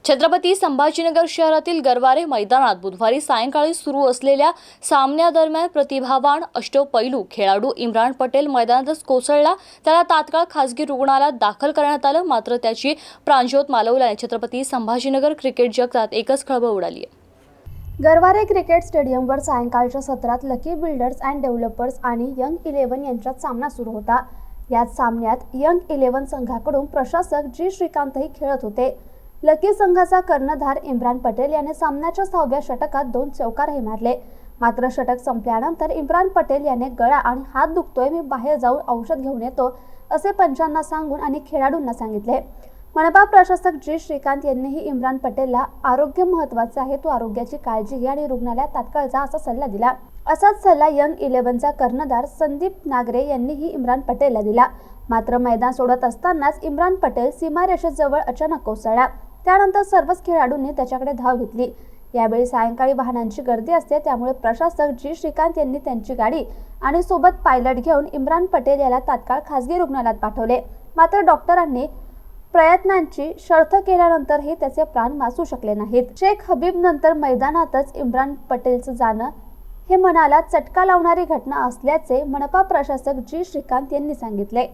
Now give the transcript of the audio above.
छत्रपती संभाजीनगर शहरातील गरवारे मैदानात बुधवारी सायंकाळी सुरू असलेल्या सामन्यादरम्यान प्रतिभावान अष्टपैलू खेळाडू इम्रान पटेल मैदानातच कोसळला। त्याला तात्काळ खासगी रुग्णालयात दाखल करण्यात आलं, मात्र त्याची प्राणज्योत मालवल्याने छत्रपती संभाजीनगर क्रिकेट जगतात एकच खळबळ उडाली आहे। गरवारे क्रिकेट स्टेडियमवर सायंकाळच्या सत्रात लकी बिल्डर्स अँड डेव्हलपर्स आणि यंग 11 यांच्यात सामना सुरू होता। याच सामन्यात यंग 11 संघाकडून प्रशासक जी श्रीकांतही खेळत होते। लकी संघाचा कर्णधार इम्रान पटेल याने सामन्याच्या 6व्या षटकात 2 चौकारही मारले, मात्र षटक संपल्यानंतर इम्रान पटेल याने गळा आणि हात दुखतोय, मी बाहेर जाऊन औषध घेऊन येतो असे पंचांना सांगून आणि खेळाडूंना सांगितले। मनपा प्रशासक जी श्रीकांत यांनीही इम्रान पटेलला आरोग्य महत्त्वाचे आहे, तू आरोग्याची काळजी घे आणि रुग्णालयात तात्काळ जा असा सल्ला दिला। असाच सल्ला यंग 11चा कर्णधार संदीप नागरे यांनीही इम्रान पटेलला दिला, मात्र मैदान सोडत असतानाच इम्रान पटेल सीमारेषेजवळ अचानक कोसळला। त्यानंतर सर्वच खेळाडूंनी त्याच्याकडे धाव घेतली। यावेळी सायंकाळी वाहनांची गर्दी असते, त्यामुळे प्रशासक जी श्रीकांत यांनी त्यांची गाडी आणि सोबत पायलट घेऊन इम्रान पटेल याला तात्काळ खासगी रुग्णालयात पाठवले, मात्र डॉक्टरांनी प्रयत्नांची शर्थ केल्यानंतरही त्याचे प्राण वाचू शकले नाहीत। शेख हबीब नंतर मैदानातच इम्रान पटेलचं जाणं हे मनाला चटका लावणारी घटना असल्याचे मनपा प्रशासक जी श्रीकांत यांनी सांगितले।